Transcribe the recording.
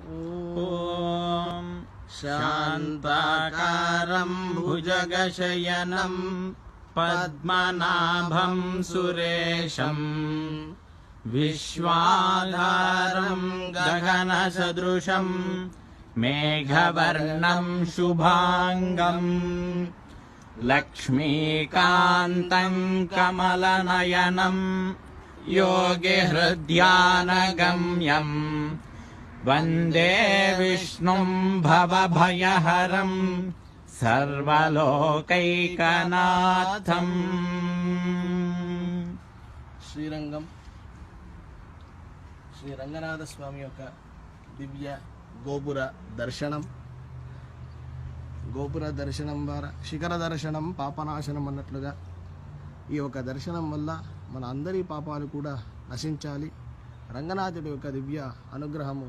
ॐ शान्ताकारं भुजगशयनं पद्मनाभं सुरेशं विश्वाधारं गगनसदृशं मेघवर्णं शुभांगं लक्ष्मीकान्तं कमलनयनं योगिहृद्यानगम्यं वन्दे विष्णुं भवभयहरं सर्वलोकैकनाथम्। శ్రీరంగం శ్రీ రంగనాథ స్వామి యొక్క దివ్య గోపుర దర్శనం ద్వారా శిఖర దర్శనం పాపనాశనం అన్నట్లుగా ఈ యొక్క దర్శనం వల్ల మన అందరి పాపాలు కూడా నశించాలి. రంగనాథుడి యొక్క దివ్య అనుగ్రహము